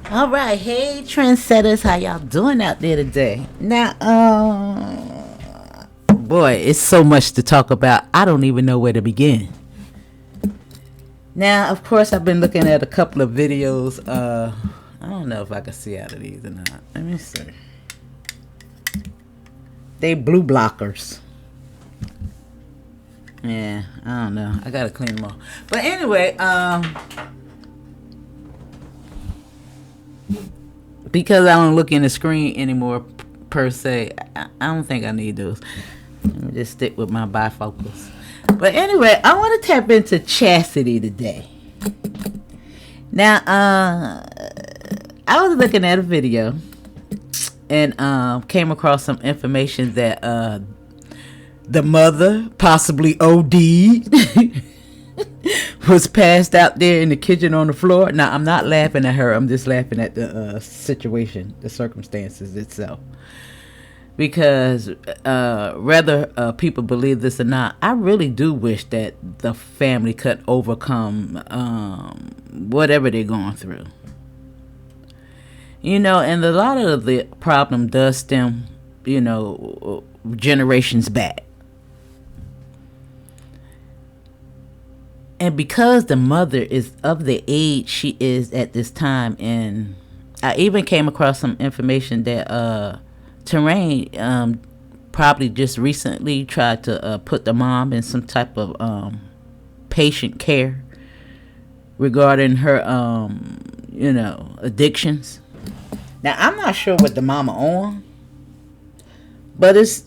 All right, hey trendsetters, how y'all doing out there today? Now, boy, it's so much to talk about. I don't even know where to begin. Now, of course, I've been looking at a couple of videos. I don't know if I can see out of these or not. Let me see. They blue blockers. Yeah, I don't know. I gotta clean them off. But anyway, because I don't look in the screen anymore per se, I don't think I need those. Let me just stick with my bifocals. But anyway, I want to tap into Chasity today. Now, I was looking at a video and came across some information that the mother possibly OD'd. Was passed out there in the kitchen on the floor. Now, I'm not laughing at her. I'm just laughing at the situation, the circumstances itself. Because whether people believe this or not, I really do wish that the family could overcome whatever they're going through. You know, and a lot of the problem does stem, you know, generations back. And because the mother is of the age she is at this time, and I even came across some information that Terrain probably just recently tried to put the mom in some type of patient care regarding her, you know, addictions. Now, I'm not sure what the mama on, but it's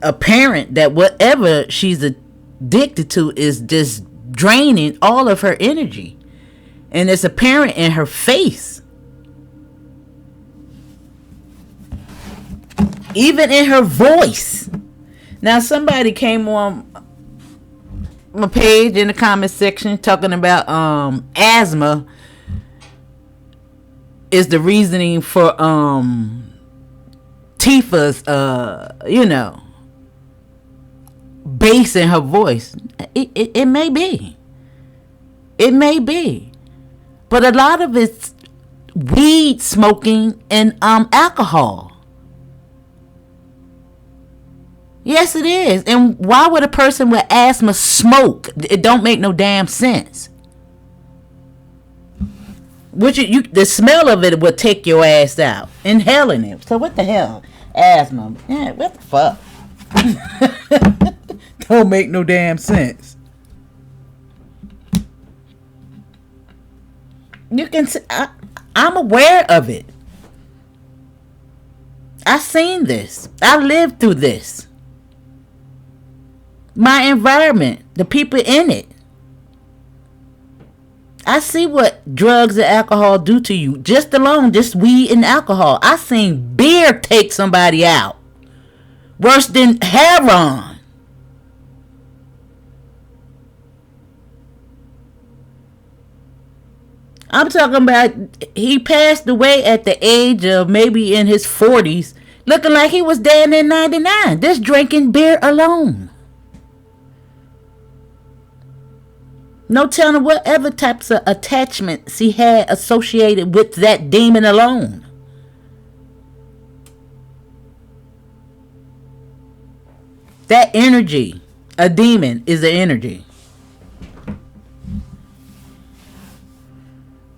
apparent that whatever she's addicted to is just draining all of her energy, and it's apparent in her face, even in her voice. Now, somebody came on my page in the comment section talking about asthma is the reasoning for Tifa's you know, bass in her voice. It may be. It may be. But a lot of it's weed smoking and alcohol. Yes, it is. And why would a person with asthma smoke? It don't make no damn sense. Which you the smell of it would take your ass out. Inhaling it. So what the hell? Asthma. Yeah, what the fuck? Don't make no damn sense. You can see, I'm aware of it. I seen this. I lived through this. My environment, the people in it. I see what drugs and alcohol do to you. Just alone, just weed and alcohol. I seen beer take somebody out. Worse than heroin. I'm talking about he passed away at the age of maybe in his 40s, looking like he was dead in 99. Just drinking beer alone. No telling whatever types of attachments he had associated with that demon alone. That energy, a demon is an energy.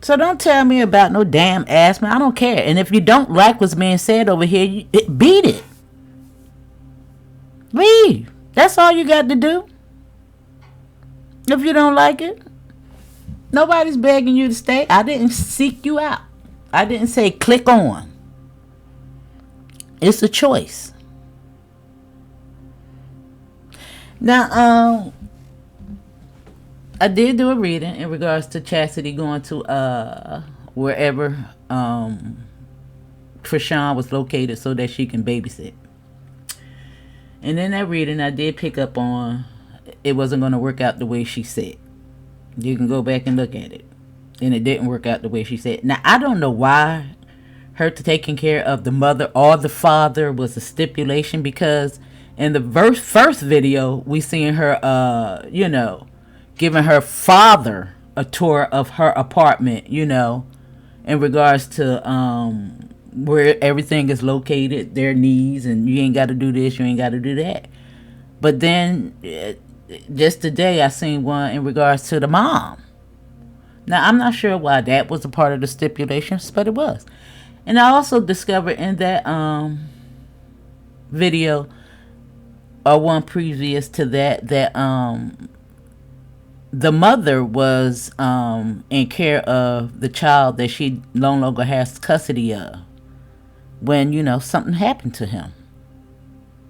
So don't tell me about no damn asthma. I don't care. And if you don't like what's being said over here, beat it. Leave. That's all you got to do. If you don't like it, nobody's begging you to stay. I didn't seek you out. I didn't say click on. It's a choice. Now, I did do a reading in regards to Chasity going to wherever Chrisean was located so that she can babysit. And in that reading, I did pick up on it wasn't going to work out the way she said. You can go back and look at it. And it didn't work out the way she said. Now, I don't know why her taking care of the mother or the father was a stipulation, because in the first video, we seen her, you know, giving her father a tour of her apartment, you know, in regards to where everything is located, their needs, and you ain't got to do this, you ain't got to do that. But then just today I seen one in regards to the mom. Now I'm not sure why that was a part of the stipulations, but it was. And I also discovered in that video, or one previous to that, that the mother was in care of the child that she no longer has custody of when, you know, something happened to him,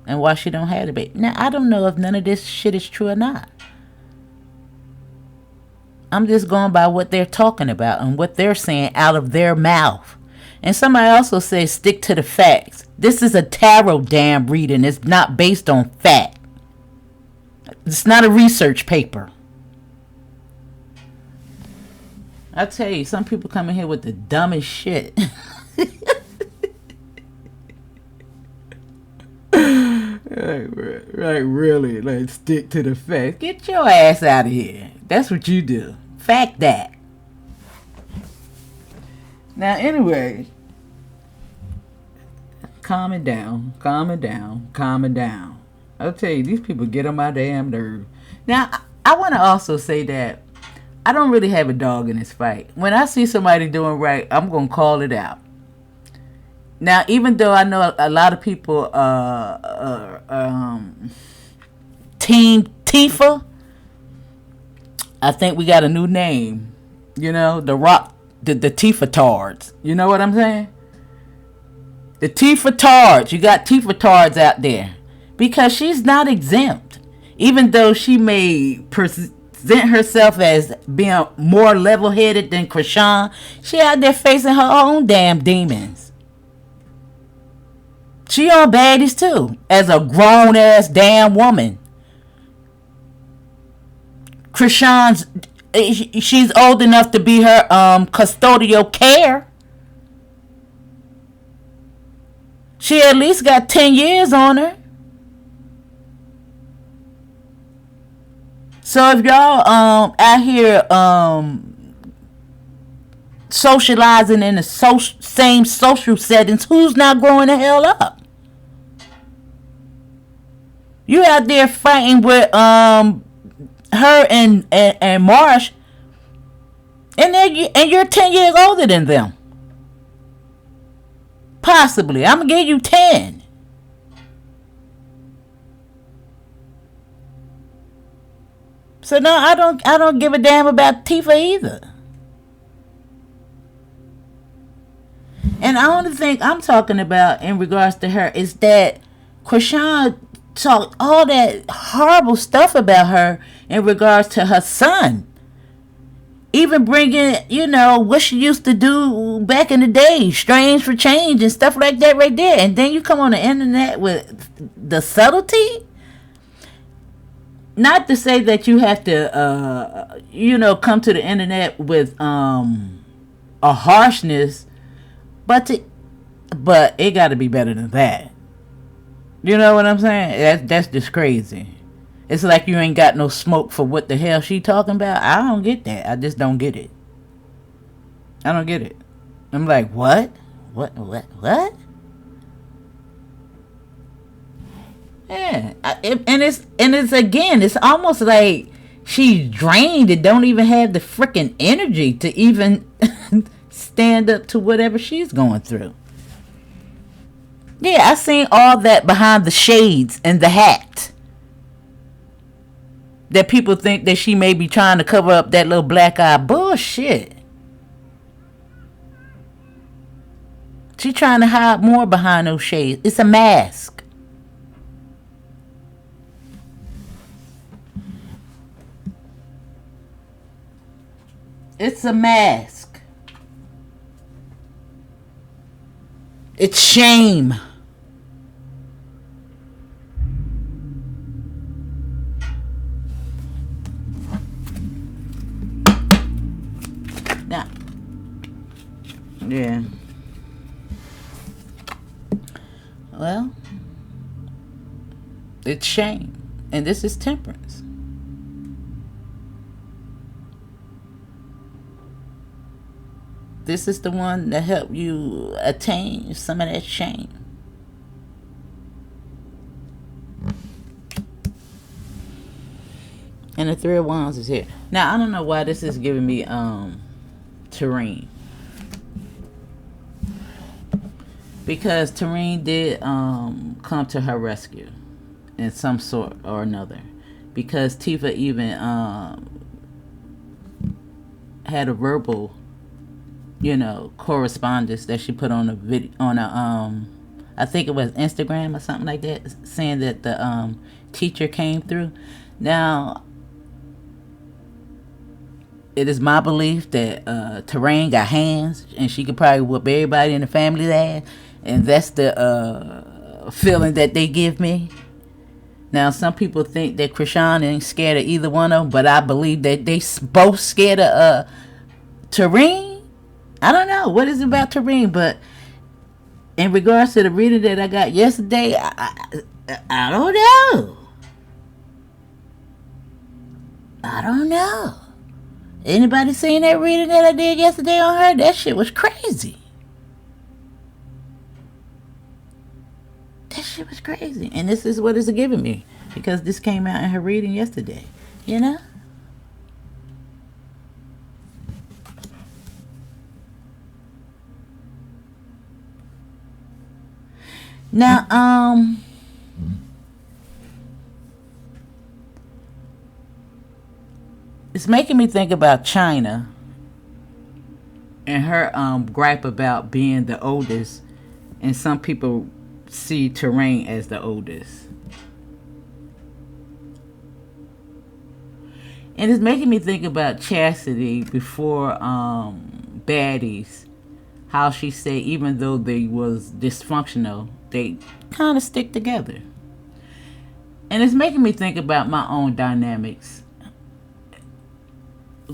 and why she don't have the baby. Now I don't know if none of this shit is true or not. I'm just going by what they're talking about and what they're saying out of their mouth. And somebody also says stick to the facts. This is a tarot damn reading. It's not based on fact. It's not a research paper. I tell you, some people come in here with the dumbest shit. Right, really. Like, stick to the facts. Get your ass out of here. That's what you do. Fact that. Now, anyway, calming down. I'll tell you, these people get on my damn nerve. Now, I want to also say that I don't really have a dog in this fight. When I see somebody doing right, I'm going to call it out. Now, even though I know a lot of people Team Tifa, I think we got a new name. You know, the Tifa-tards. You know what I'm saying? The Tifa-tards. You got Tifa-tards out there. Because she's not exempt. Even though she may present herself as being more level-headed than Chrisean, she out there facing her own damn demons. She on baddies too, as a grown-ass damn woman. Chrisean's, she's old enough to be her custodial care. She at least got 10 years on her. So if y'all out here socializing in the same social settings, who's not growing the hell up? You out there fighting with her and Marsh, and you're 10 years older than them. Possibly. I'm gonna give you 10. So no, I don't give a damn about Tifa either. And the only thing I'm talking about in regards to her is that Chrisean talked all that horrible stuff about her in regards to her son. Even bringing, you know, what she used to do back in the day, strange for change and stuff like that right there. And then you come on the internet with the subtlety. Not to say that you have to, you know, come to the internet with a harshness, but it got to be better than that. You know what I'm saying? That's just crazy. It's like you ain't got no smoke for what the hell she talking about. I don't get that. I just don't get it. I don't get it. I'm like, what? What? Yeah, and it's again, it's almost like she's drained and don't even have the freaking energy to even stand up to whatever she's going through. Yeah, I seen all that behind the shades and the hat. That people think that she may be trying to cover up that little black eye. Bullshit. She trying to hide more behind those shades. It's a mask. It's a mask. It's shame. Now, yeah. Well, it's shame. And this is temperance. this is the one that helped you attain some of that shame. And the Three of Wands is here. Now, I don't know why this is giving me Tareen. Because Tareen did come to her rescue in some sort or another. Because Tifa even had a verbal, correspondence that she put on a video, on a I think it was Instagram or something like that, saying that the teacher came through. Now, it is my belief that Tareen got hands, and she could probably whoop everybody in the family's ass, and that's the feeling that they give me. Now, some people think that Chrisean ain't scared of either one of them, but I believe that they both scared of Tareen. I don't know what is it about Tareen, but in regards to the reading that I got yesterday, I don't know. I don't know. Anybody seen that reading that I did yesterday on her? That shit was crazy. That shit was crazy. And this is what it's giving me. Because this came out in her reading yesterday. Now, it's making me think about China and her gripe about being the oldest, and some people see Tareen as the oldest. And it's making me think about Chasity before Baddies, how she said even though they was dysfunctional, they kind of stick together. And it's making me think about my own dynamics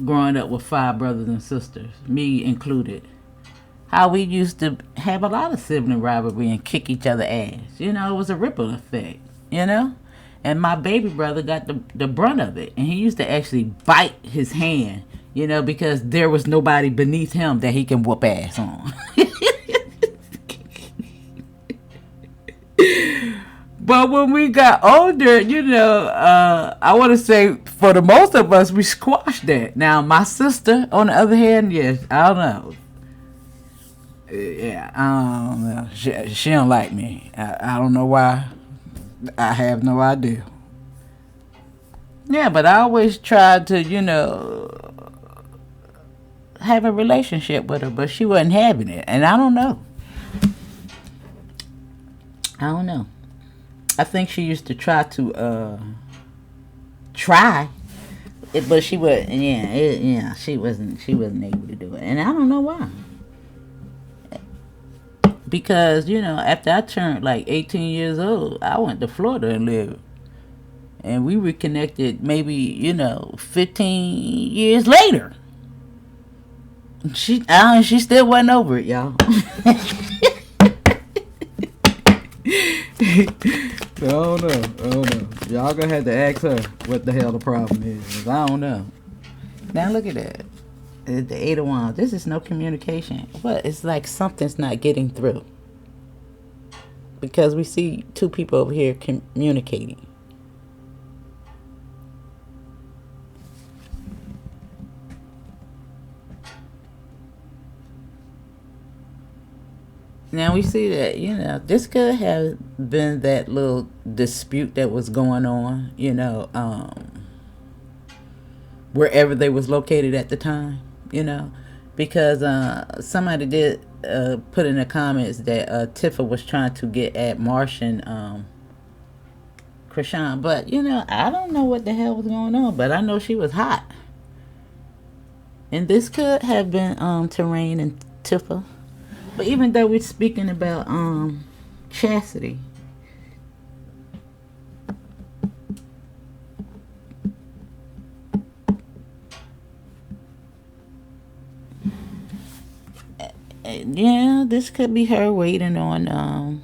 growing up with 5 brothers and sisters, me included. How we used to have a lot of sibling rivalry and kick each other ass. It was a ripple effect, And my baby brother got the brunt of it. And he used to actually bite his hand, because there was nobody beneath him that he can whoop ass on. But when we got older, I want to say for the most of us, we squashed that. Now, my sister, on the other hand, yes, I don't know. Yeah, I don't know. She don't like me. I don't know why. I have no idea. Yeah, but I always tried to, have a relationship with her, but she wasn't having it. And I don't know. I think she used to try to try it, but she wasn't. She wasn't able to do it, and I don't know why. Because after I turned like 18 years old, I went to Florida and lived, and we reconnected maybe 15 years later. She still wasn't over it, y'all. I don't know. Y'all gonna have to ask her what the hell the problem is. I don't know. Now look at that. The 8 of Wands. This is no communication. What? It's like something's not getting through. Because we see 2 people over here communicating. Now we see that, this could have been that little dispute that was going on, wherever they was located at the time, because somebody did put in the comments that Tifa was trying to get at Martian Chrisean, but I don't know what the hell was going on, but I know she was hot. And this could have been Tareen and Tifa. But even though we're speaking about Chasity, this could be her waiting on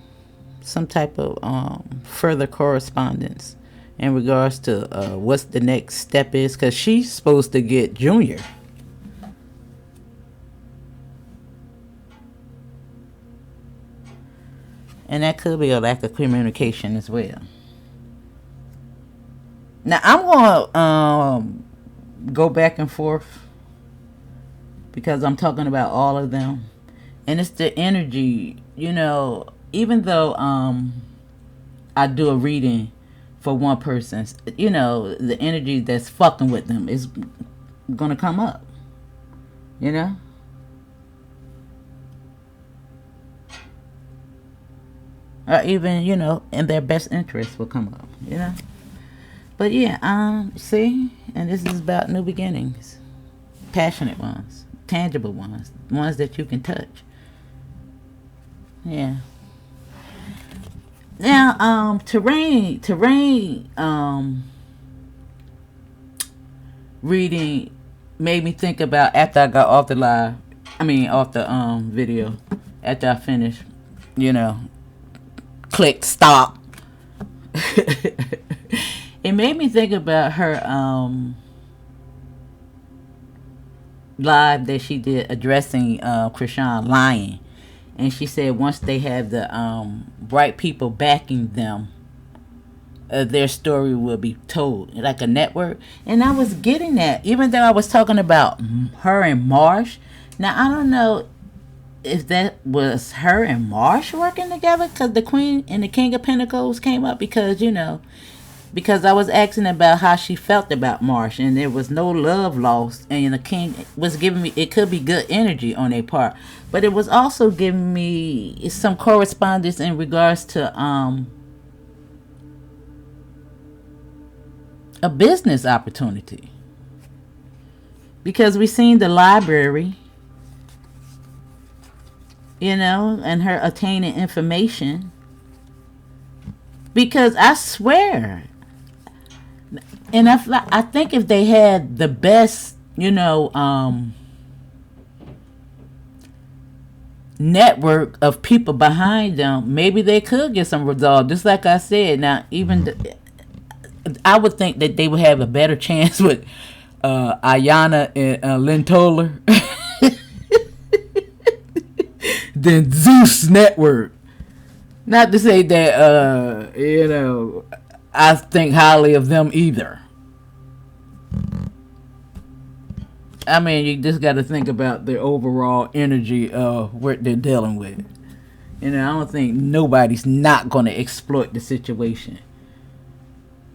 some type of further correspondence in regards to what's the next step is, because she's supposed to get Junior. And that could be a lack of communication as well. Now, I'm going to go back and forth because I'm talking about all of them. And it's the energy, you know, even though I do a reading for one person, you know, the energy that's fucking with them is going to come up, you know? Or even, you know, in their best interest will come up, you know? But yeah, see? And this is about new beginnings. Passionate ones. Tangible ones. Ones that you can touch. Yeah. Now, terrain, reading made me think about after I got off the video, after I finished, you know, click stop. It made me think about her live that she did addressing Chrisean lying. And she said once they have the right people backing them, their story will be told like a network. And I was getting that, even though I was talking about her and Marsh. Now, I don't know if that was her and Marsh working together, because the Queen and the King of Pentacles came up because, you know, because I was asking about how she felt about Marsh, and there was no love lost, and the King was giving me, it could be good energy on their part, but it was also giving me some correspondence in regards to a business opportunity, because we seen the library, you know, and her attaining information. Because I swear, and I think if they had the best, you know, network of people behind them, maybe they could get some resolve. Just like I said, now I would think that they would have a better chance with Ayana and Lynn Toller than Zeus Network. Not to say that, you know, I think highly of them either. I mean, you just got to think about the overall energy of what they're dealing with. You know, I don't think nobody's not going to exploit the situation.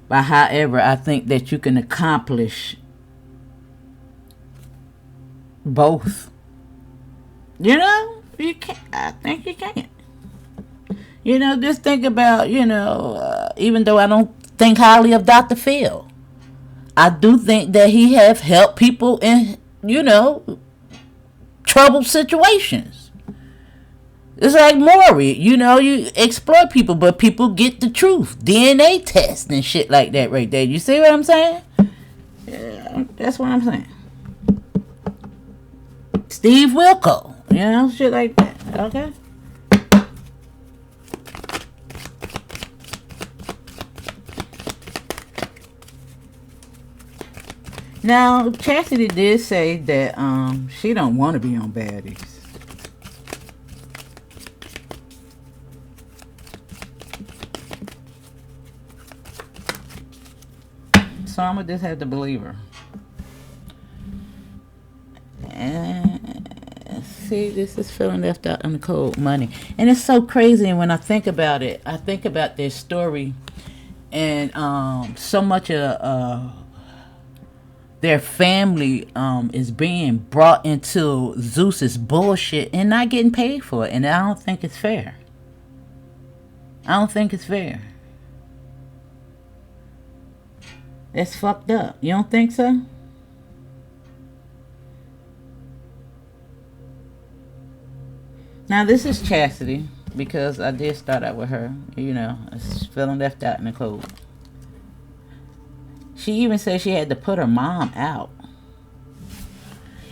But however, I think that you can accomplish both. You know, you can. I think you can. You know, just think about, you know, even though I don't think highly of Dr. Phil, I do think that he have helped people in, you know, troubled situations. It's like Maury, you know, you exploit people, but people get the truth. DNA test and shit like that right there. You see what I'm saying? Yeah, that's what I'm saying. Steve Wilco, you know, shit like that. Okay? Now, Chasity did say that she don't want to be on Baddies. So I'm going to just have to believe her. And see, this is feeling left out in the cold money. And it's so crazy. And when I think about it, I think about their story. And so much of their family is being brought into Zeus's bullshit and not getting paid for it. And I don't think it's fair. I don't think it's fair. That's fucked up. You don't think so? Now, this is Chasity, because I did start out with her. You know, it's feeling left out in the cold. She even said she had to put her mom out.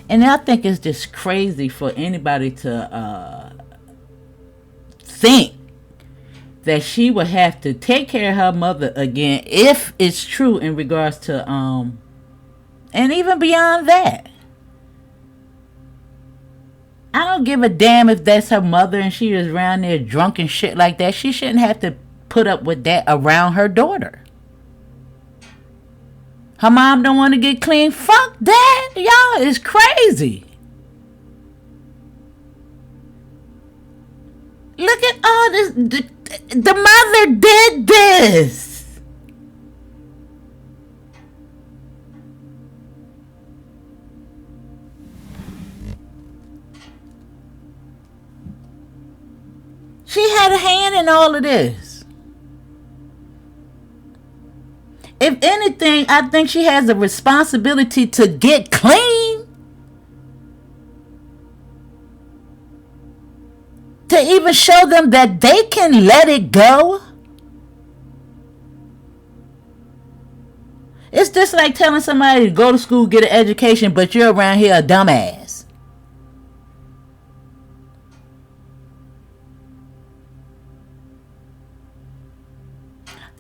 And I think it's just crazy for anybody to think that she would have to take care of her mother again, if it's true in regards to, and even beyond that. I don't give a damn if that's her mother and she was around there drunk and shit like that. She shouldn't have to put up with that around her daughter. Her mom don't want to get clean. Fuck that. Y'all is crazy. Look at all this. The mother did this. She had a hand in all of this. If anything, I think she has a responsibility to get clean. To even show them that they can let it go. It's just like telling somebody to go to school, get an education, but you're around here a dumbass.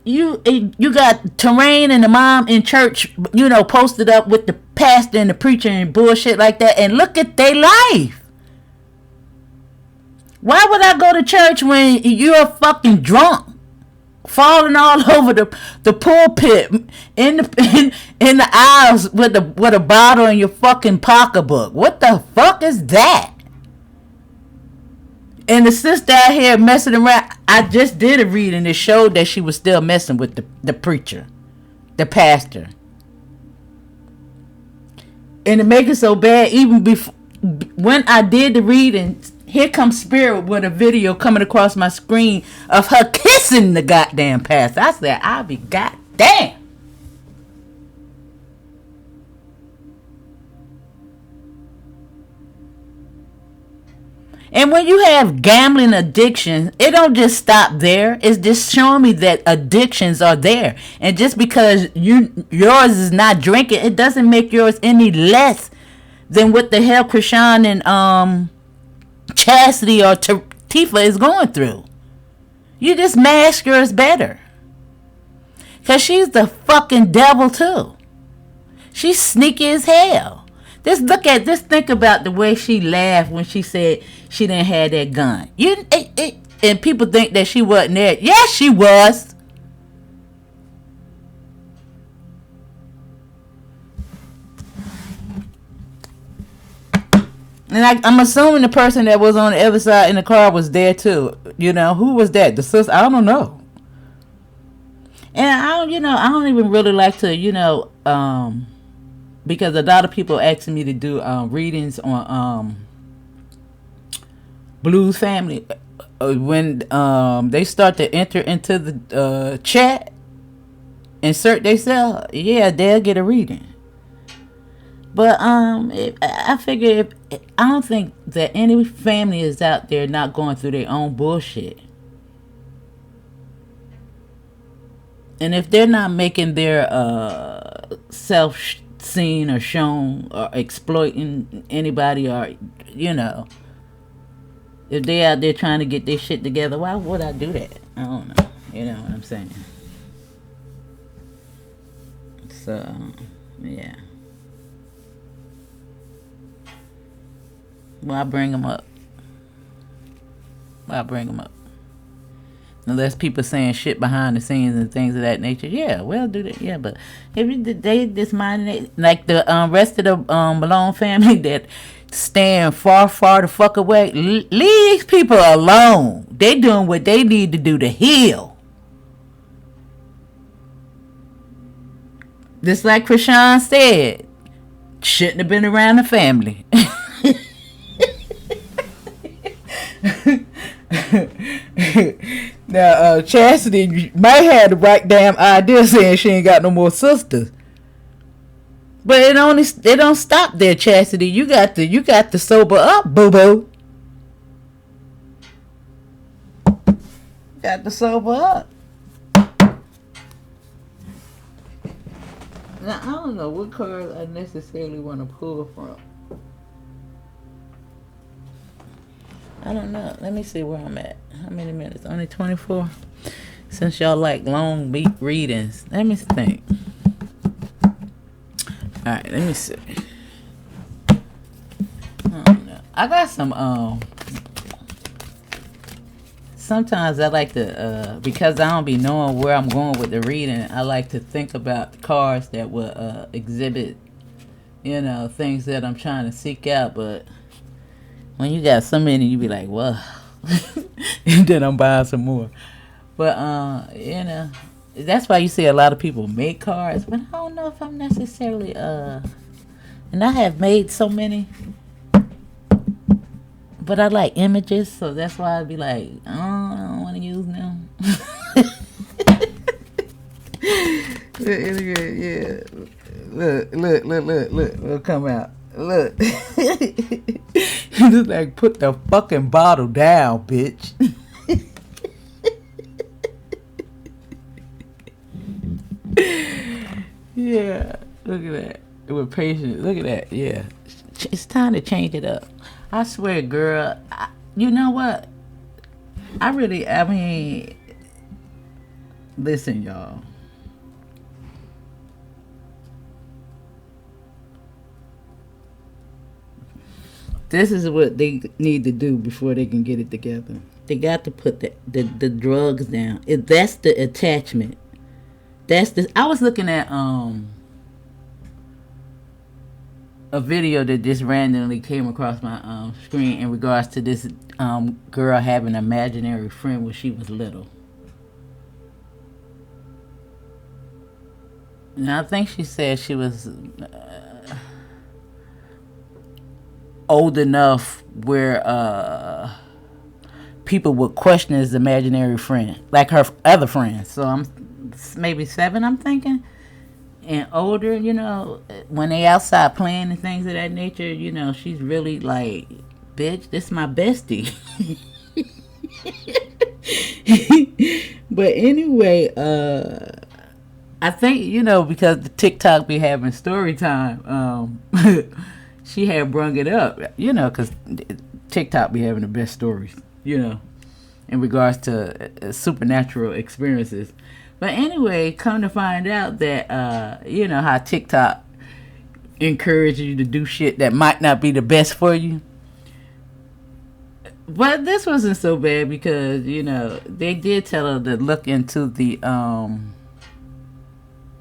You got Terrain and the mom in church, posted up with the pastor and the preacher and bullshit like that, and look at their life. Why would I go to church when you're fucking drunk, falling all over the pulpit, in the aisles with a bottle in your fucking pocketbook? What the fuck is that? And the sister out here messing around. I just did a reading that showed that she was still messing with the preacher, the pastor. And to make it so bad, even before, when I did the reading, here comes Spirit with a video coming across my screen of her kissing the goddamn pastor. I said, I'll be goddamn. And when you have gambling addiction, it don't just stop there. It's just showing me that addictions are there. And just because yours is not drinking, it doesn't make yours any less than what the hell Chrisean and Chasity or Tifa is going through. You just mask yours better. Because she's the fucking devil too. She's sneaky as hell. Just think about the way she laughed when she said she didn't have that gun. And people think that she wasn't there. Yes, she was. And I'm assuming the person that was on the other side in the car was there too. Who was that? The sister? I don't know. And I don't even really like to, because a lot of people asking me to do readings on Blues Family. When they start to enter into the chat, insert themselves, they'll get a reading. But I figure I don't think that any family is out there not going through their own bullshit. And if they're not making their self seen or shown or exploiting anybody, or if they out there trying to get their shit together, why would I do that? I don't know. You know what I'm saying? So yeah. Why bring them up? Unless people saying shit behind the scenes and things of that nature. Yeah, well, do that. Yeah, but if they just mind it, like the rest of the Malone family that stand far the fuck away, leave these people alone. They doing what they need to do to heal. Just like Chrisean said, shouldn't have been around the family. Now Chasity might have the right damn idea saying she ain't got no more sisters, but it don't stop there. Chasity, you got to sober up, boo boo. Got to sober up. Now I don't know what cards I necessarily want to pull from. I don't know. Let me see where I'm at. How many minutes? Only 24? Since y'all like long beat readings. Let me think. Alright, let me see. I don't know. I got some sometimes I like to because I don't be knowing where I'm going with the reading, I like to think about cards that will exhibit, things that I'm trying to seek out. But when you got so many, you be like, well, and then I'm buying some more. But that's why you see a lot of people make cards, but I don't know if I'm necessarily and I have made so many, but I like images, so that's why I'd be like, I don't want to use them. Yeah, look, it'll come out. Look, you just like put the fucking bottle down, bitch. Yeah, look at that. With patience, look at that. Yeah, it's time to change it up. I swear, girl. You know what? I mean, listen, y'all. This is what they need to do before they can get it together. They got to put the drugs down. That's the attachment. I was looking at a video that just randomly came across my screen in regards to this girl having an imaginary friend when she was little. And I think she said she was old enough where people would question his imaginary friend, like her other friends. So I'm maybe 7, I'm thinking, and older. When they outside playing and things of that nature, she's really like, bitch, this my bestie. But anyway, I think because the TikTok be having story time, she had brung it up, because TikTok be having the best stories, in regards to supernatural experiences. But anyway, come to find out that, how TikTok encourages you to do shit that might not be the best for you. But this wasn't so bad because, they did tell her to look into the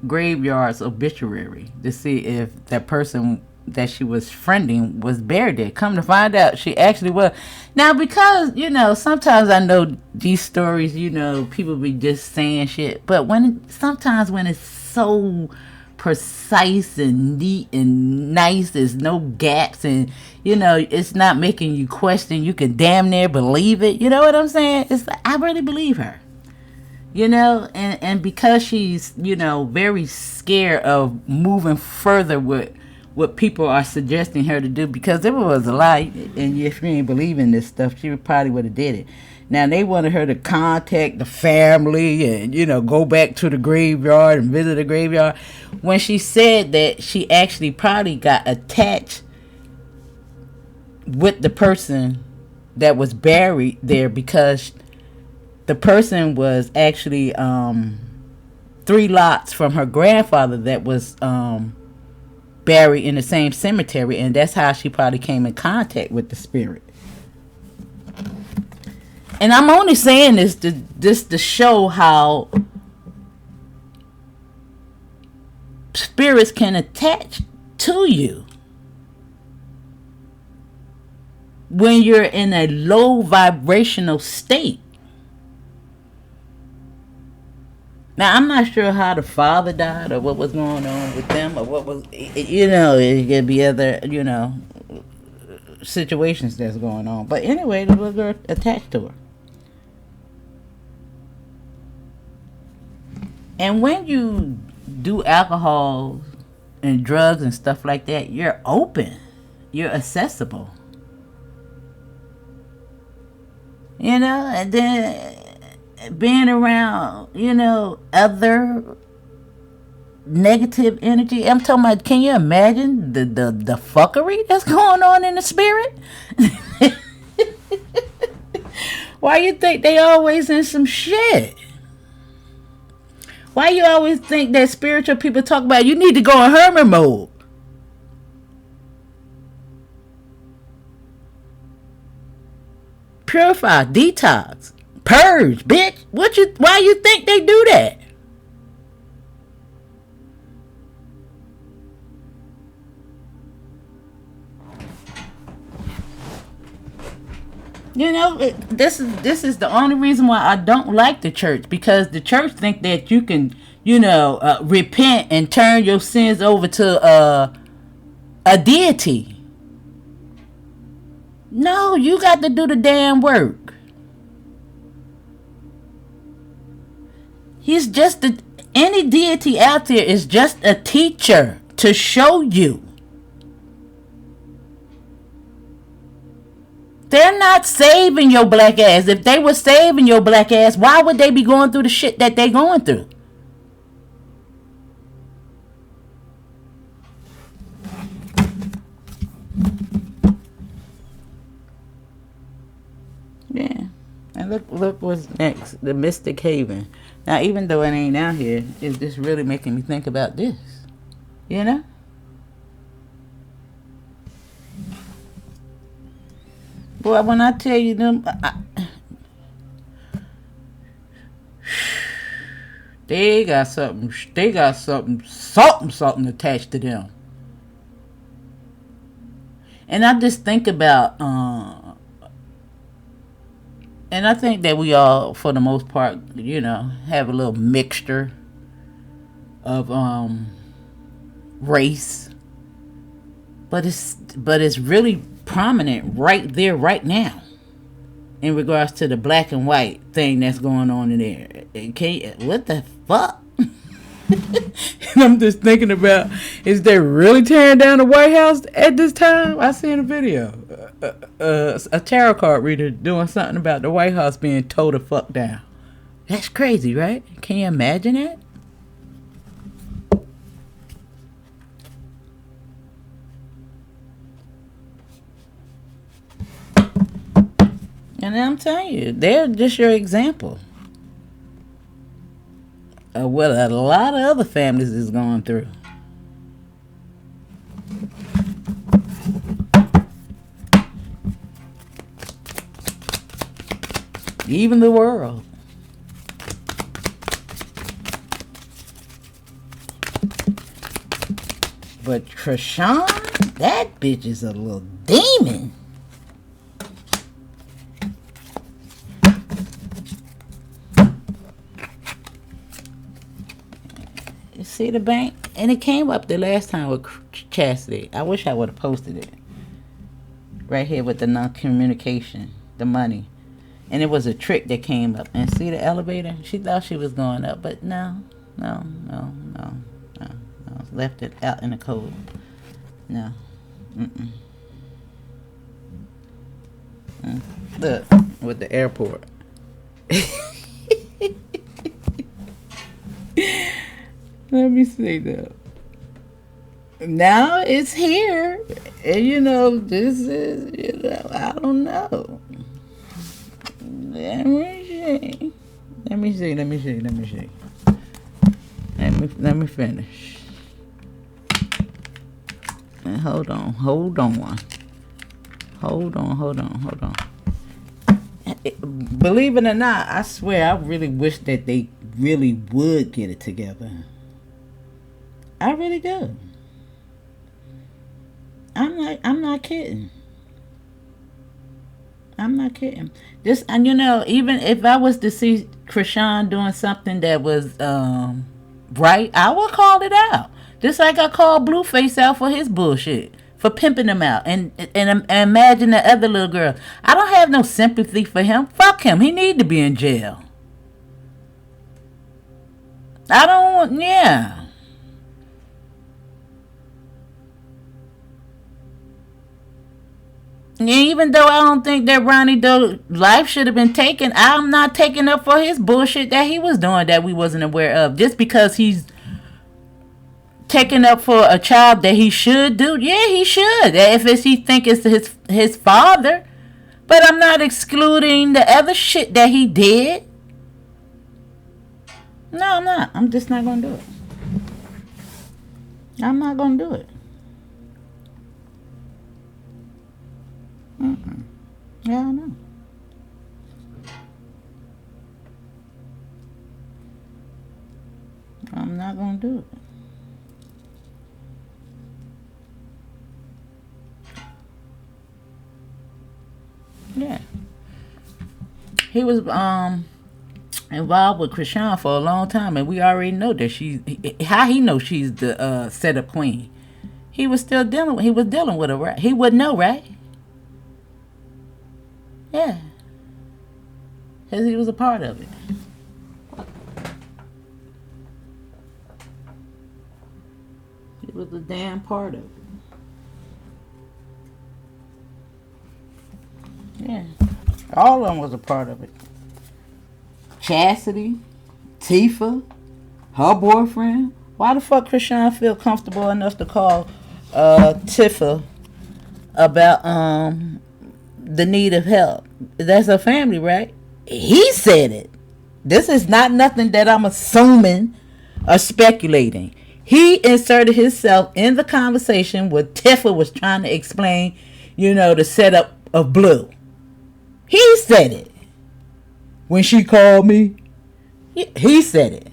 graveyard's obituary to see if that person that she was friending was buried there. Come to find out, she actually was. Now, because, sometimes I know these stories, people be just saying shit. But sometimes when it's so precise and neat and nice, there's no gaps, and, it's not making you question, you can damn near believe it. You know what I'm saying? It's like, I really believe her. And because she's, very scared of moving further with what people are suggesting her to do, because if it was a lie and if she ain't believing this stuff, she probably would have did it. Now they wanted her to contact the family and go back to the graveyard and visit the graveyard, when she said that she actually probably got attached with the person that was buried there, because the person was actually 3 lots from her grandfather that was buried in the same cemetery, and that's how she probably came in contact with the spirit. And I'm only saying this to show how spirits can attach to you when you're in a low vibrational state. Now, I'm not sure how the father died or what was going on with them, or what was, it could be other, situations that's going on. But anyway, the little girl attached to her. And when you do alcohol and drugs and stuff like that, you're open. You're accessible. And then being around, other negative energy. I'm talking about, can you imagine the fuckery that's going on in the spirit? Why you think they always in some shit? Why you always think that spiritual people talk about you need to go in hermit mode? purify, detox, purge, bitch. Why you think they do that? You know, this is the only reason why I don't like the church, because the church think that you can, repent and turn your sins over to a deity. No, you got to do the damn work. He's just any deity out there is just a teacher to show you. They're not saving your black ass. If they were saving your black ass, why would they be going through the shit that they going through? Yeah. And look what's next. The Mystic Haven. Now, even though it ain't out here, it's just really making me think about this. You know? Boy, when I tell you them, they got something attached to them. And I just think about, and I think that we all, for the most part, have a little mixture of race, but it's really prominent right there, right now, in regards to the black and white thing that's going on in there. What the fuck? And I'm just thinking about, is they really tearing down the White House at this time? I seen a video, a tarot card reader doing something about the White House being towed the fuck down. That's crazy, right? Can you imagine that? And I'm telling you, they're just your example of what a lot of other families is going through. Even the world. But Chrisean, that bitch is a little demon. See the bank? And it came up the last time with Chasity. I wish I would have posted it. Right here with the non-communication. The money. And it was a trick that came up. And see the elevator? She thought she was going up. But no. Left it out in the cold. No. Look. With the airport. Let me see though. Now it's here. And this is, I don't know. Let me see. Let me finish. And hold on. Believe it or not, I swear I really wish that they really would get it together. I really do. I'm not kidding. This, and even if I was to see Chrisean doing something that was right, I would call it out. Just like I called Blueface out for his bullshit, for pimping him out, and imagine the other little girl. I don't have no sympathy for him. Fuck him. He need to be in jail. I don't. Yeah. Even though I don't think that Ronnie Doe's life should have been taken, I'm not taking up for his bullshit that he was doing that we wasn't aware of. Just because he's taking up for a child that he should do, yeah, he should. If he think it's his father. But I'm not excluding the other shit that he did. No, I'm not. I'm just not going to do it. I'm not going to do it. Yeah, I know. gonna do it. Yeah. He was involved with Chrisean for a long time, and we already know that how he knows she's the setup queen. He was dealing with her, right? He would know, right? Yeah. Because he was a part of it. He was a damn part of it. Yeah. All of them was a part of it. Chasity, Tifa, her boyfriend. Why the fuck Chrisean feel comfortable enough to call Tifa about the need of help? That's her family, right? He said it. This is not nothing that I'm assuming or speculating. He inserted himself in the conversation where Tifa was trying to explain, the setup of Blue. He said it. When she called me, he said it.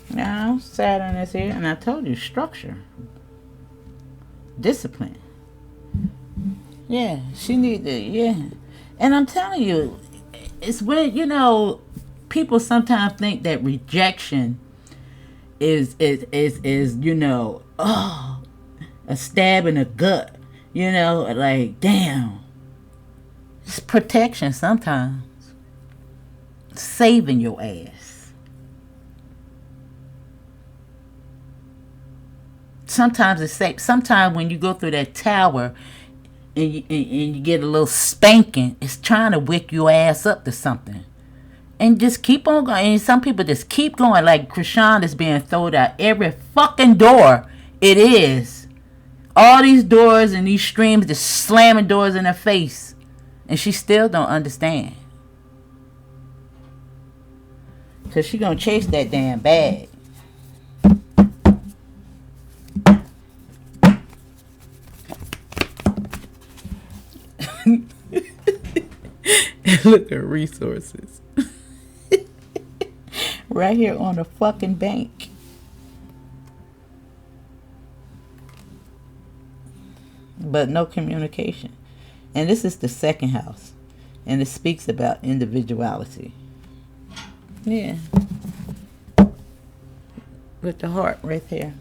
Now, Saturn is here, and I told you, structure. Discipline. Yeah, she needed, yeah. And I'm telling you, it's weird, people sometimes think that rejection is a stab in the gut. Like, damn. It's protection sometimes. Saving your ass. Sometimes it's safe. Sometimes when you go through that tower and you get a little spanking, it's trying to wake your ass up to something. And just keep on going. And some people just keep going. Like Chrisean is being thrown out every fucking door it is. All these doors and these streams just slamming doors in her face. And she still don't understand. Because she gonna chase that damn bag. Look at resources. Right here on the fucking bank. But no communication. And this is the second house. And it speaks about individuality. Yeah. With the heart right there.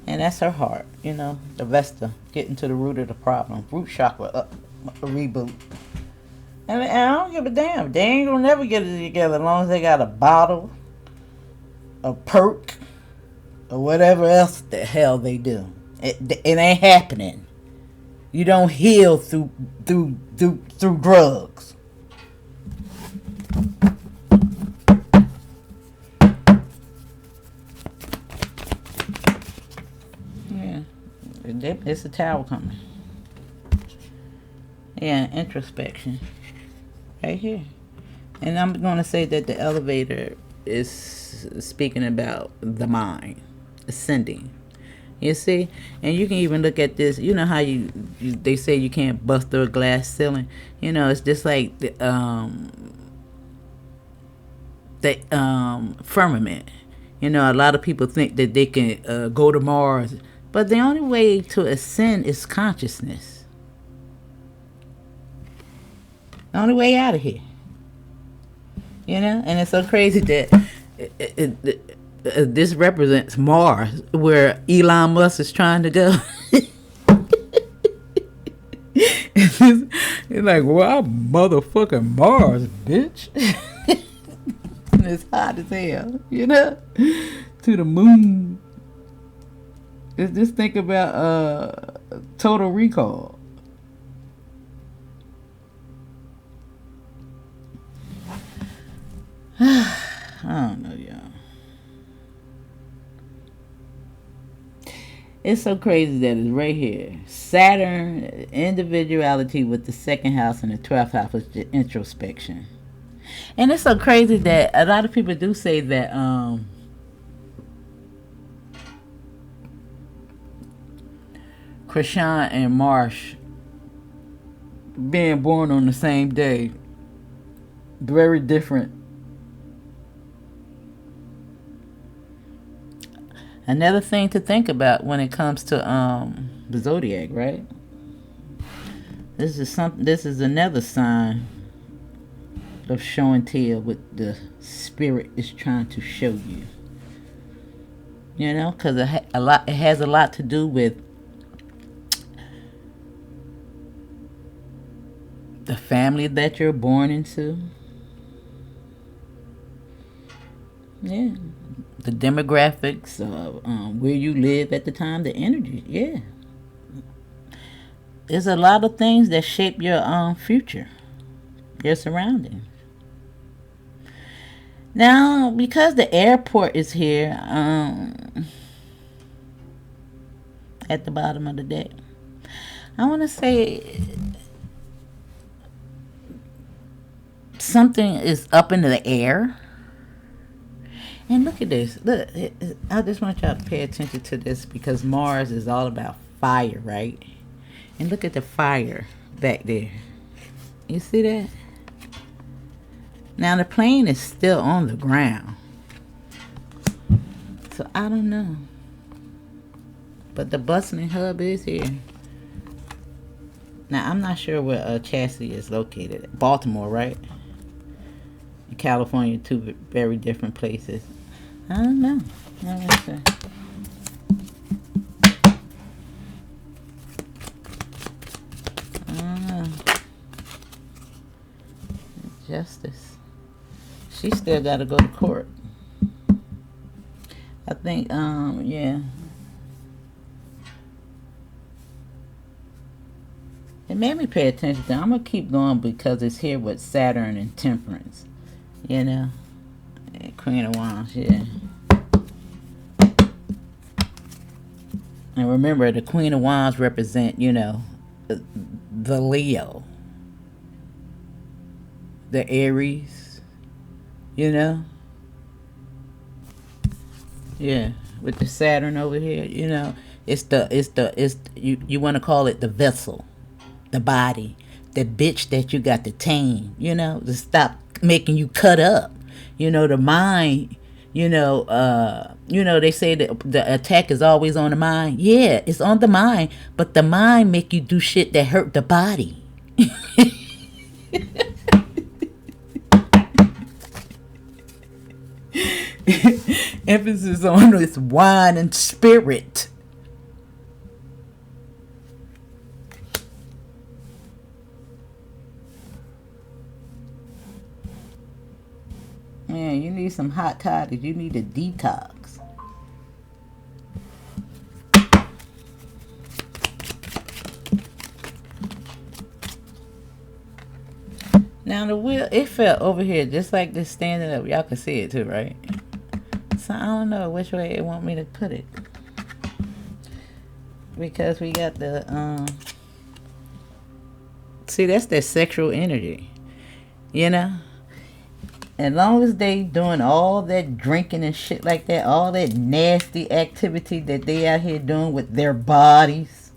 And that's her heart. The Vesta. Getting to the root of the problem. Root chakra up. A reboot. And I don't give a damn. They ain't gonna never get it together as long as they got a bottle, a perk, or whatever else the hell they do. It ain't happening. You don't heal through drugs. Yeah, it's a tower coming. Yeah, introspection. Right here. And I'm going to say that the elevator is speaking about the mind ascending. You see? And you can even look at this. You know how they say you can't bust through a glass ceiling? It's just like the firmament. A lot of people think that they can go to Mars. But the only way to ascend is consciousness. The only way out of here. And it's so crazy that this represents Mars, where Elon Musk is trying to go. It's like, well, I'm motherfucking Mars, bitch. And it's hot as hell, to the moon. Just think about Total Recall. I don't know, y'all. It's so crazy that it's right here. Saturn, individuality with the second house and the 12th house is introspection. And it's so crazy that a lot of people do say that Chrisean and Marsh being born on the same day. Very different. Another thing to think about when it comes to the zodiac, right? This is another sign of show and tell what the spirit is trying to show you. You know, because it has a lot to do with the family that you're born into. Yeah. The demographics, where you live at the time, the energy. Yeah. There's a lot of things that shape your future, your surroundings. Now, because the airport is here at the bottom of the deck, I want to say something is up into the air. And look at this. Look, I just want y'all to pay attention to this because Mars is all about fire, right? And look at the fire back there. You see that? Now the plane is still on the ground. So I don't know. But the bustling hub is here. Now I'm not sure where Chasity is located. Baltimore, right? California, two very different places. I don't know. Let me see. I don't know. Justice. She still got to go to court. I think, yeah. It made me pay attention to. I'm gonna keep going because it's here with Saturn and Temperance. You know, Queen of Wands, yeah. And remember, the Queen of Wands represent, you know, the Leo, the Aries, you know. Yeah, with the Saturn over here, you know, you want to call it the vessel, the body, the bitch that you got to tame, you know, to stop making you cut up. You know, the mind, you know, they say that the attack is always on the mind. Yeah, it's on the mind, but the mind make you do shit that hurt the body. Emphasis on this wine and spirit. Man, you need some hot toddies. You need a detox. Now the wheel, it fell over here just like this standing up. Y'all can see it too, right? So I don't know which way it want me to put it. Because we got the, see, that's their sexual energy. You know? As long as they doing all that drinking and shit like that, all that nasty activity that they out here doing with their bodies,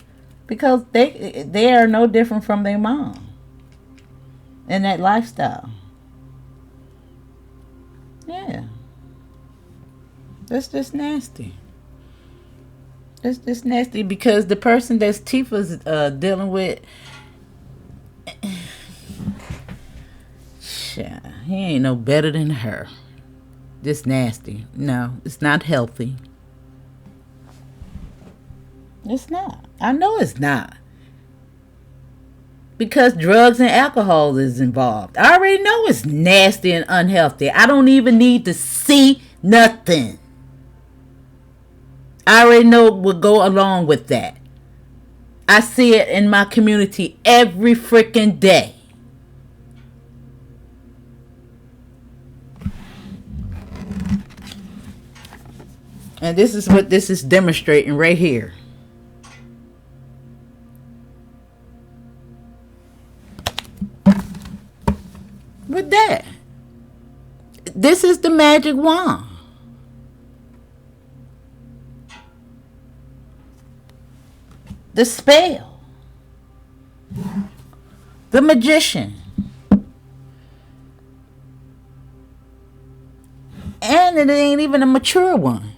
because they are no different from their mom in that lifestyle. Yeah. That's just nasty. That's just nasty because the person that's Tifa's dealing with, he ain't no better than her. Just nasty. No, it's not healthy. It's not. I know it's not. Because drugs and alcohol is involved. I already know it's nasty and unhealthy. I don't even need to see nothing. I already know what go along with that. I see it in my community every freaking day. And this is what this is demonstrating right here. With that. This is the magic wand. The Spell, The Magician, and it ain't even a mature one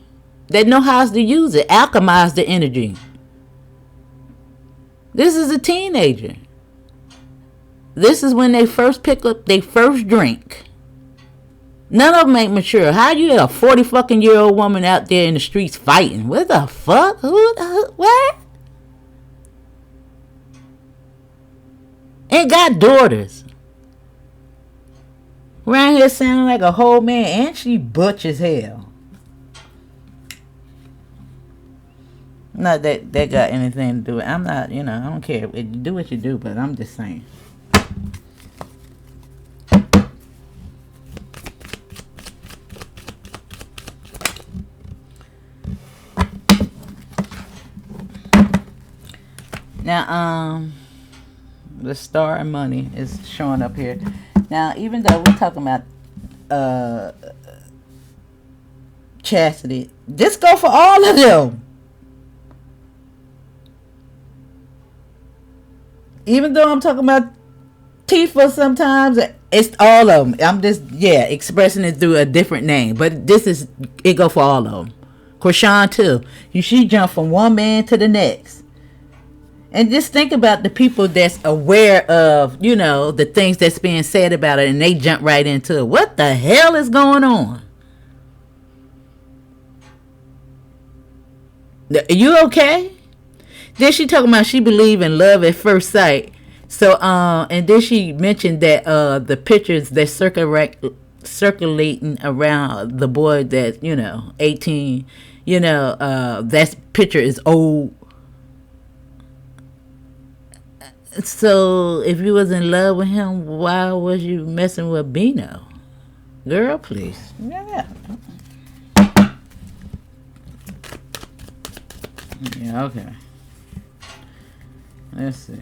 that know how to use it, alchemize the energy. This is a teenager. This is when they first pick up their first drink. None of them ain't mature. How you a 40 fucking year old woman out there in the streets fighting? What the fuck? What? And got daughters. Around here sounding like a whole man, and she butch as hell. Not that got anything to do with it. I'm not, I don't care. Do what you do, but I'm just saying. Now, the star of money is showing up here. Now, even though we're talking about Chasity, this go for all of them. Even though I'm talking about Tifa sometimes, it's all of them. I'm just, expressing it through a different name. But it go for all of them. Chrisean too. She jumped from one man to the next. And just think about the people that's aware of, the things that's being said about it, and they jump right into it. What the hell is going on? Are you okay? Then she talking about she believe in love at first sight. So, and then she mentioned that the pictures that circulating around the boy that, 18, that picture is old. So, if you was in love with him, why was you messing with Bino? Girl, please. Yeah, okay. Let's see.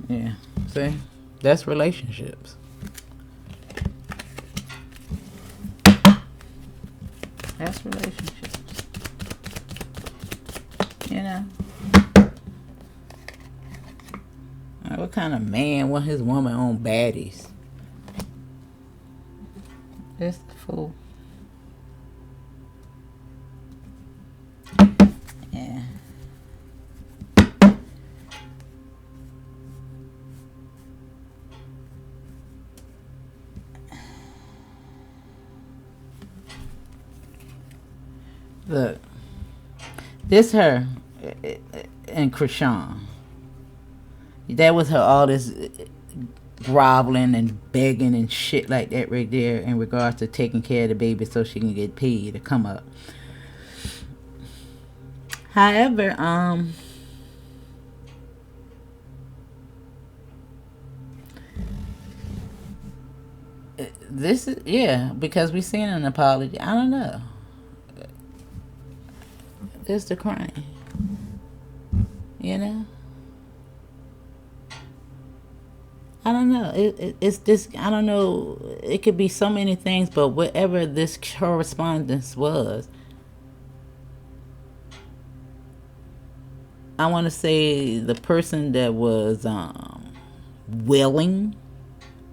Yeah, see? That's relationships. That's relationships. What kind of man want his woman on baddies? That's the fool. Yeah. Look. This her and Chrisean. That was her all this groveling and begging and shit like that right there in regards to taking care of the baby so she can get paid to come up. However, this is, because we seen an apology. I don't know. It's the crime. I don't know. It's this. I don't know. It could be so many things, but whatever this correspondence was, I want to say the person that was willing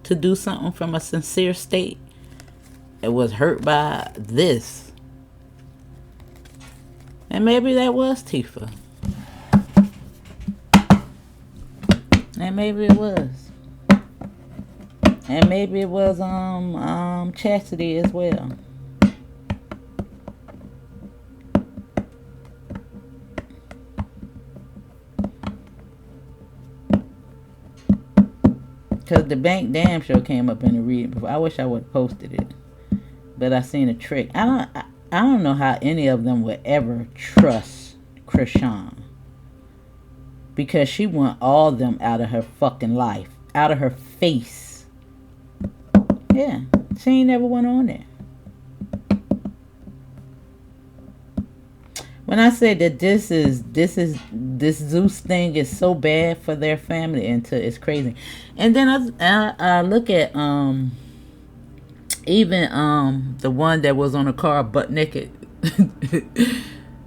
to do something from a sincere state, it was hurt by this, and maybe that was Tifa, and maybe it was. And maybe it was Chasity as well. Because the bank damn sure came up in the reading before. I wish I would have posted it. But I seen a trick. I don't know how any of them would ever trust Chrisean. Because she want all of them out of her fucking life. Out of her face. Yeah, she ain't never went on there. When I say that this Zeus thing is so bad for their family, it's crazy. And then I look at even the one that was on the car butt naked.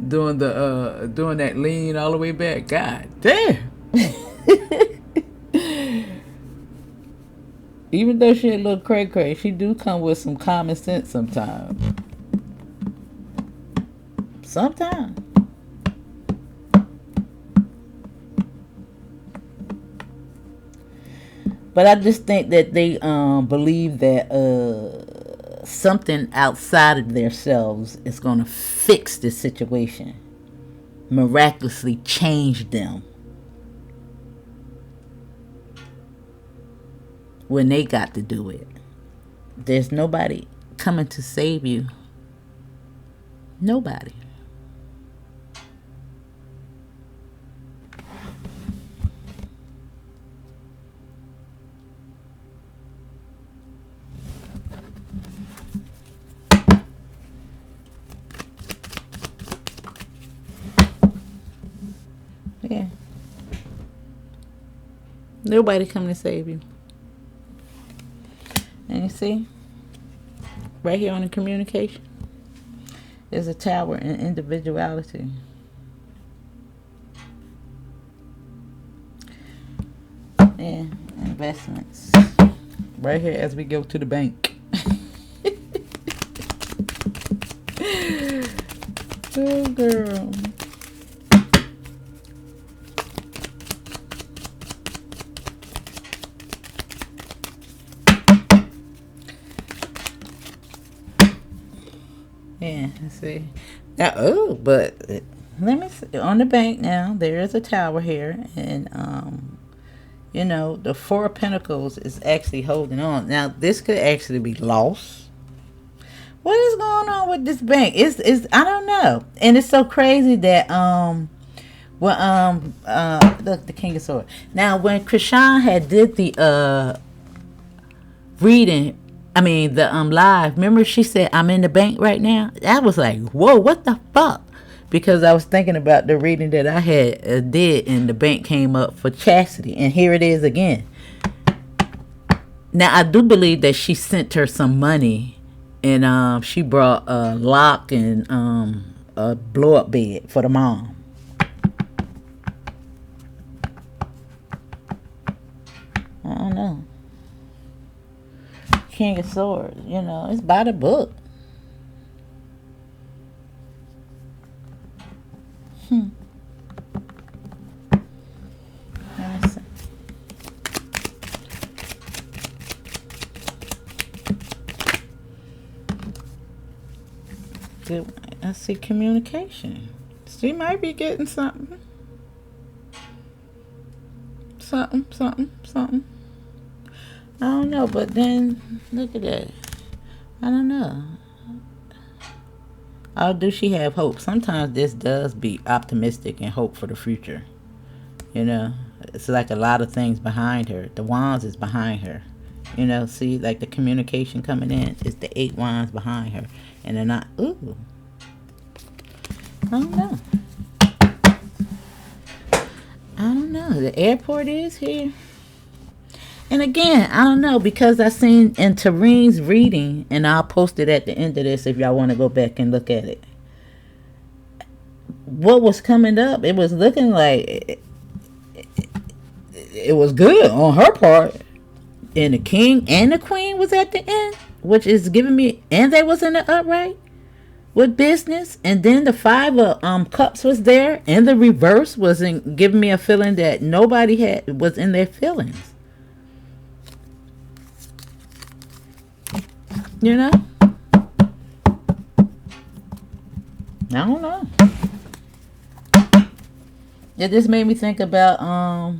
doing that lean all the way back. God damn. Even though she a little cray, she do come with some common sense sometimes. Sometimes. But I just think that they believe that something outside of themselves is going to fix the situation, miraculously change them when they got to do it. There's nobody coming to save you. Nobody. Yeah. Nobody coming to save you. And you see, right here on the communication, there's a tower in individuality. And investments. Right here as we go to the bank. Oh, girl. Yeah, see. Now, but let me see. On the bank now, there is a tower here. And, you know, the Four of Pentacles is actually holding on. Now, this could actually be lost. What is going on with this bank? It's I don't know. And it's so crazy that, look, the King of Swords. Now, when Chrisean had did the, reading, I mean, the live, remember she said, I'm in the bank right now? I was like, whoa, what the fuck? Because I was thinking about the reading that I had did, and the bank came up for Chasity. And here it is again. Now, I do believe that she sent her some money, and she brought a lock and a blow-up bed for the mom. I don't know. King of Swords, you know, it's by the book. Let me see. I see communication. She might be getting something. Something. I don't know, but then look at that. I don't know. Or do she have hope? Sometimes this does be optimistic and hope for the future. You know, it's like a lot of things behind her. The wands is behind her. You know, see, like the communication coming in is the 8 wands behind her, and they're not. Ooh, I don't know. I don't know. The airport is here. And again, I don't know, because I seen in Tareen's reading, and I'll post it at the end of this if y'all want to go back and look at it. What was coming up, it was looking like it was good on her part. And the king and the queen was at the end, which is giving me, and they was in the upright with business. And then the 5 of cups was there, and the reverse wasn't giving me a feeling that nobody was in their feelings. You know? I don't know. It just made me think about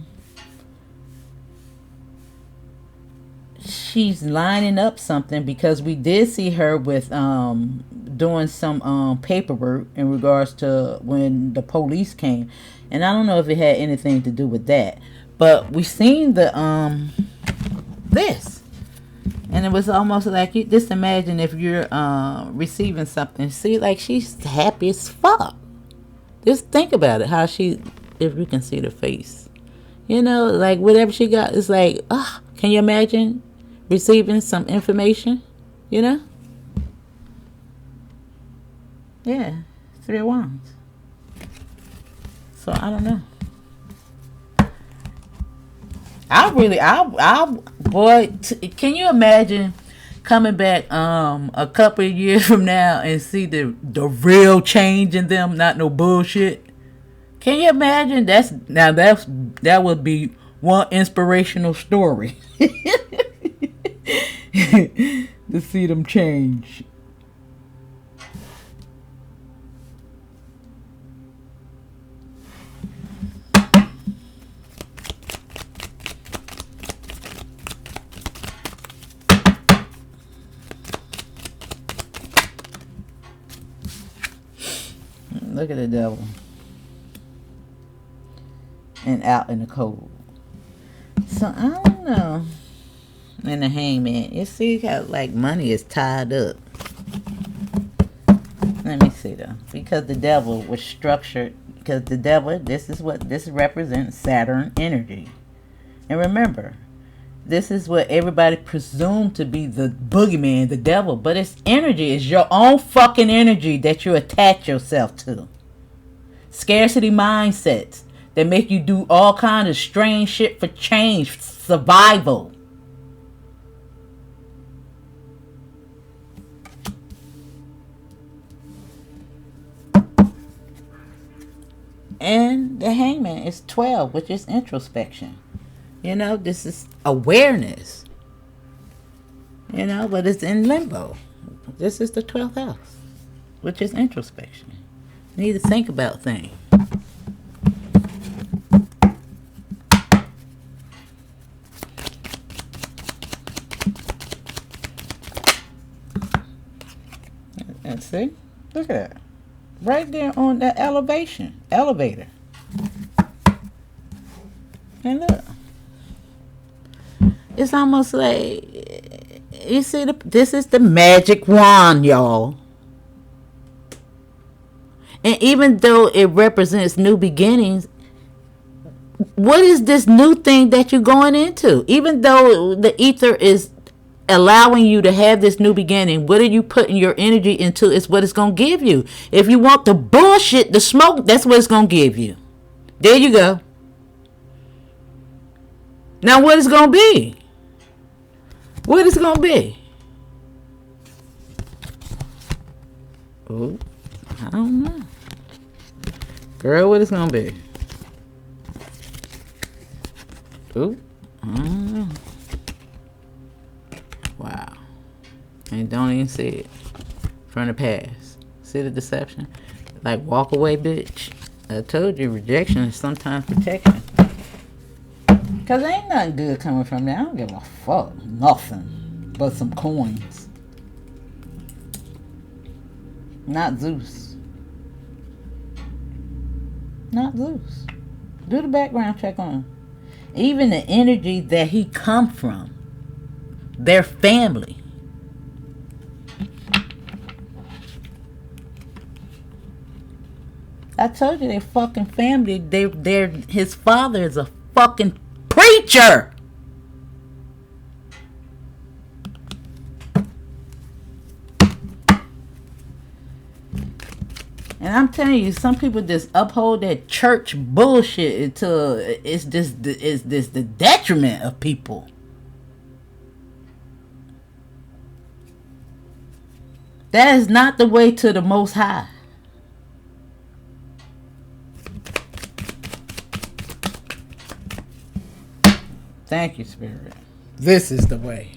she's lining up something, because we did see her with doing some paperwork in regards to when the police came. And I don't know if it had anything to do with that. But we seen the this. And it was almost like, you just imagine if you're receiving something. See, like, she's happy as fuck. Just think about it. How she, if you can see the face. You know, like, whatever she got, it's like, can you imagine receiving some information? You know? Yeah. 3 of Wands. So I don't know. Boy, can you imagine coming back a couple of years from now and see the real change in them, not no bullshit? Can you imagine? That would be one inspirational story. To see them change. Look at the devil. And out in the cold. So I don't know. And the hangman. You see how like money is tied up. Let me see though. Because the devil was structured. Because the devil, this represents Saturn energy. And remember, this is what everybody presumed to be the boogeyman, the devil. But it's energy. It's your own fucking energy that you attach yourself to. Scarcity mindsets that make you do all kinds of strange shit for change, survival. And the hangman is 12, which is introspection. You know, this is awareness. You know, but it's in limbo. This is the 12th house, which is introspection. You need to think about things. And see, look at that. Right there on that elevator. And look. It's almost like, you see, this is the magic wand, y'all. And even though it represents new beginnings, what is this new thing that you're going into? Even though the ether is allowing you to have this new beginning, what are you putting your energy into is what it's going to give you. If you want the bullshit, the smoke, that's what it's going to give you. There you go. Now what is going to be? What is going to be? Oh, I don't know. Girl, what is going to be? Oh, I don't know. Wow. And don't even see it from the past. See the deception? Like, walk away, bitch. I told you, rejection is sometimes protection. Because ain't nothing good coming from there. I don't give a fuck. Nothing but some coins. Not Zeus. Not Zeus. Do the background check on him. Even the energy that he come from. Their family. I told you their fucking family. His father is a fucking preacher. And I'm telling you, some people just uphold that church bullshit until it's the detriment of people. That is not the way to the Most High. Thank you, Spirit. This is the way.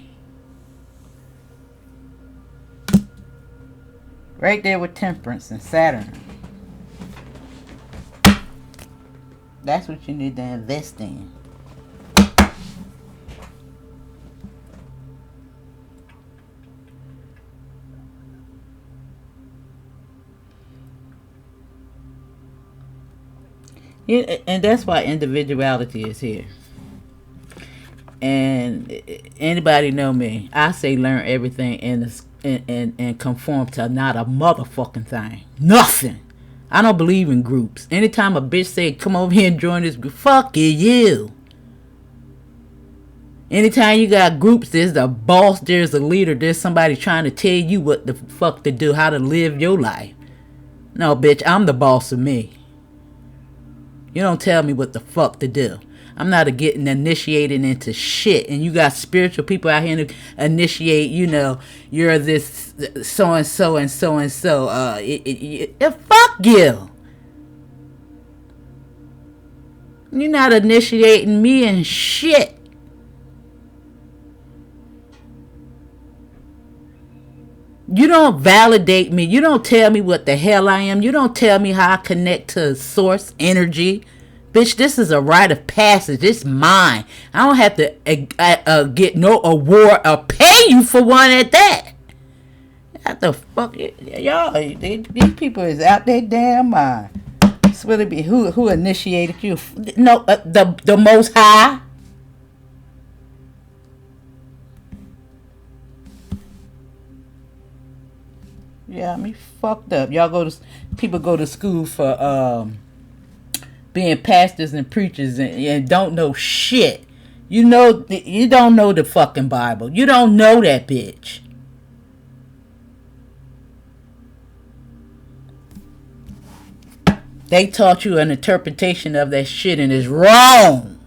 Right there with Temperance and Saturn. That's what you need to invest in. Yeah, and that's why individuality is here. And anybody know me, I say learn everything and conform to not a motherfucking thing. Nothing. I don't believe in groups. Anytime a bitch say come over here and join this group, fuck you. Anytime you got groups, there's a boss, there's a leader, there's somebody trying to tell you what the fuck to do, how to live your life. No, bitch, I'm the boss of me. You don't tell me what the fuck to do. I'm not getting initiated into shit. And you got spiritual people out here to initiate, you know, you're this so-and-so and so-and-so. Fuck you. You're not initiating me in shit. You don't validate me. You don't tell me what the hell I am. You don't tell me how I connect to source energy. Bitch, this is a rite of passage. It's mine. I don't have to get no award or pay you for one at that. What the fuck? Y'all, these people is out their damn mind. It's what it be. Who initiated you? No, the Most High. Yeah, me fucked up. People go to school for being pastors and preachers and don't know shit. You don't know the fucking Bible. You don't know that bitch. They taught you an interpretation of that shit and it's wrong.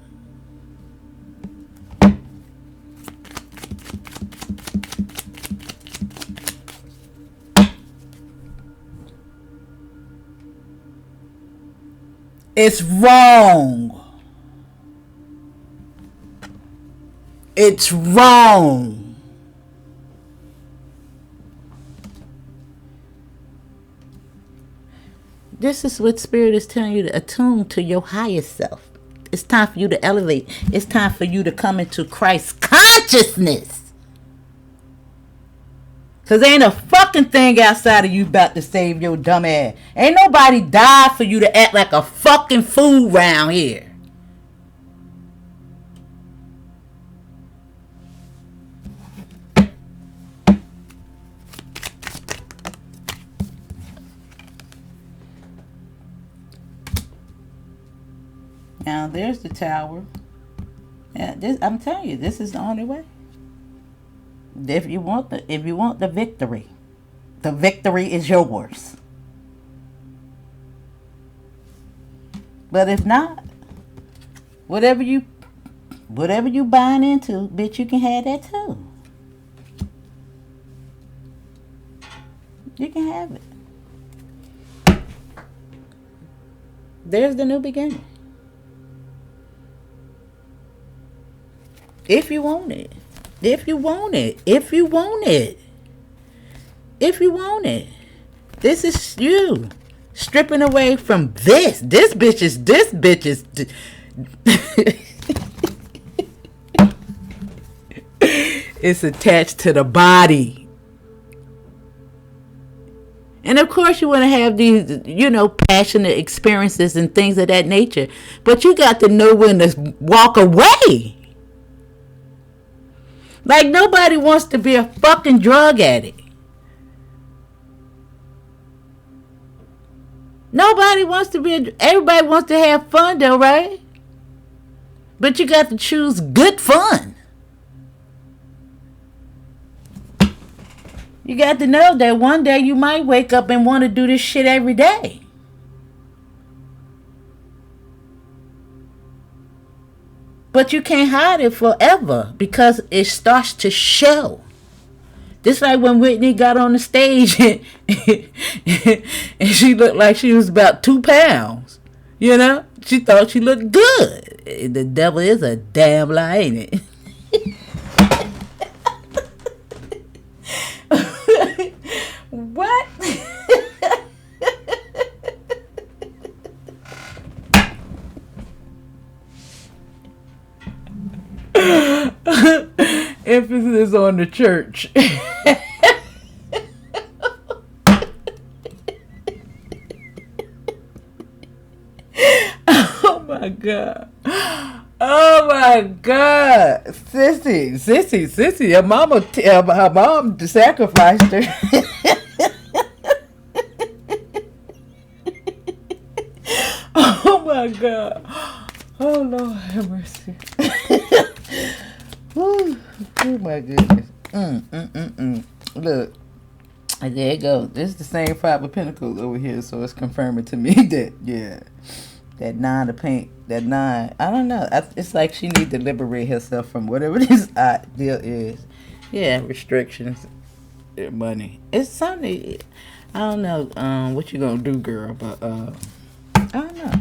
It's wrong. It's wrong. This is what Spirit is telling you to attune to your higher self. It's time for you to elevate. It's time for you to come into Christ's consciousness. Because ain't a fucking thing outside of you about to save your dumb ass. Ain't nobody died for you to act like a fucking fool round here. Now there's the tower. Yeah, I'm telling you, this is the only way. If you want the victory is yours. But if not, whatever you buying into, bitch, you can have that too. You can have it. There's the new beginning. If you want it. If you want it. If you want it. If you want it. This is you. Stripping away from this. This bitch is. It's attached to the body. And of course you want to have these, passionate experiences and things of that nature. But you got to know when to walk away. Like nobody wants to be a fucking drug addict. Nobody wants to be everybody wants to have fun though, right? But you got to choose good fun. You got to know that one day you might wake up and want to do this shit every day. But you can't hide it forever because it starts to show. Just like when Whitney got on the stage and she looked like she was about 2 pounds. She thought she looked good. The devil is a damn lie, ain't it? What? Emphasis on the church. Oh my God. Oh my God. Sissy. Her mom sacrificed her. Oh my God. Oh Lord have mercy. Oh my goodness. Look. There it goes. This is the same 5 of Pentacles over here, so it's confirming to me that, yeah. That 9 to paint. That 9. I don't know. It's like she needs to liberate herself from whatever this idea is. Yeah, restrictions. Money. It's something. I don't know what you gonna do, girl, but I don't know.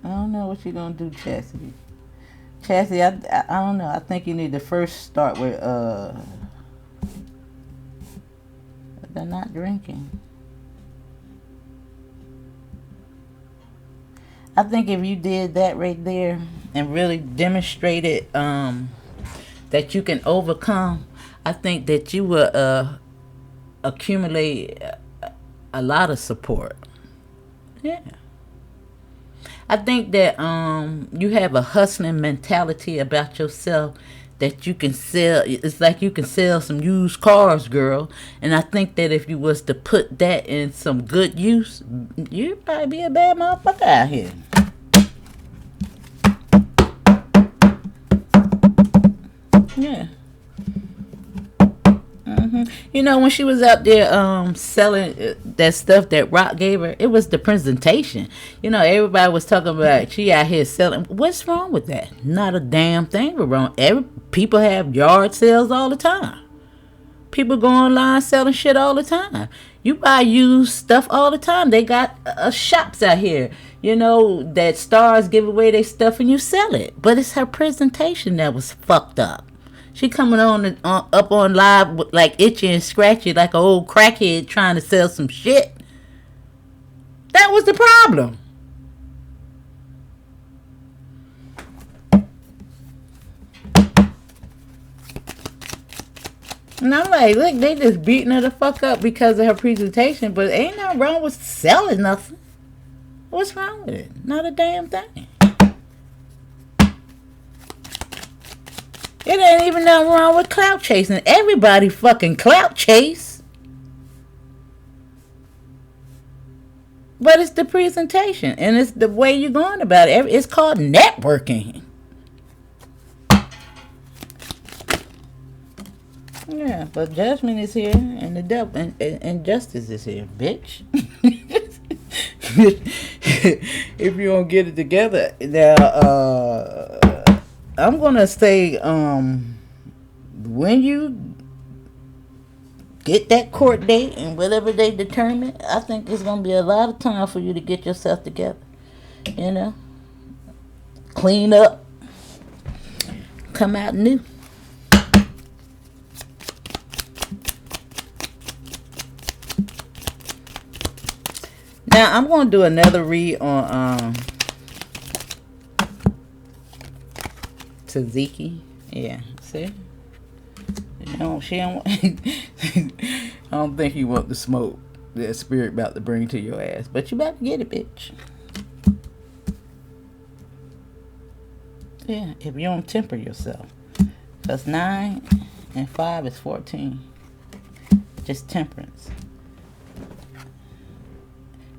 I don't know what you gonna do, Chasity. Chasity, I don't know. I think you need to first start with they're not drinking. I think if you did that right there and really demonstrated that you can overcome, I think that you will accumulate a lot of support. Yeah. I think that you have a hustling mentality about yourself that you can sell. It's like you can sell some used cars, girl. And I think that if you was to put that in some good use, you'd probably be a bad motherfucker out here. Yeah. You know, when she was out there selling that stuff that Rock gave her, it was the presentation. You know, everybody was talking about she out here selling. What's wrong with that? Not a damn thing wrong. People have yard sales all the time. People go online selling shit all the time. You buy used stuff all the time. They got shops out here, you know, that stars give away their stuff and you sell it. But it's her presentation that was fucked up. She coming up on live like itchy and scratchy like an old crackhead trying to sell some shit. That was the problem. And I'm like, look, they just beating her the fuck up because of her presentation, but ain't nothing wrong with selling nothing. What's wrong with it? Not a damn thing. It ain't even nothing wrong with clout chasing. Everybody fucking clout chase. But it's the presentation. And it's the way you're going about it. It's called networking. Yeah, but judgment is here. And the devil and justice is here, bitch. If you don't get it together. Now, I'm gonna say when you get that court date and whatever they determine, I think there's gonna be a lot of time for you to get yourself together. You know, clean up, come out new. Now I'm gonna do another read on Tesehki. Yeah, see? She don't I don't think you want the smoke that spirit about to bring to your ass. But you about to get it, bitch. Yeah, if you don't temper yourself. Because 9 and 5 is 14. Just temperance.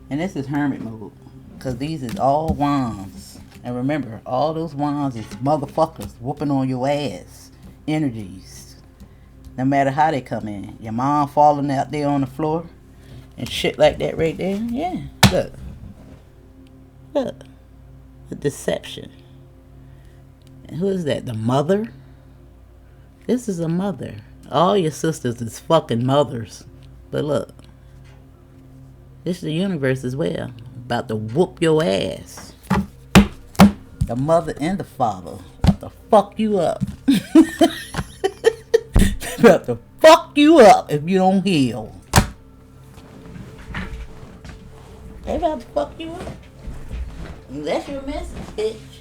And this is hermit mode. Because these is all wands. And remember, all those wands is motherfuckers whooping on your ass. Energies. No matter how they come in. Your mom falling out there on the floor. And shit like that right there. Yeah. Look. Look. The deception. And who is that? The mother? This is a mother. All your sisters is fucking mothers. But look. This is the universe as well. About to whoop your ass. The mother and the father. About to fuck you up. About to fuck you up if you don't heal. They about to fuck you up. That's your message, bitch.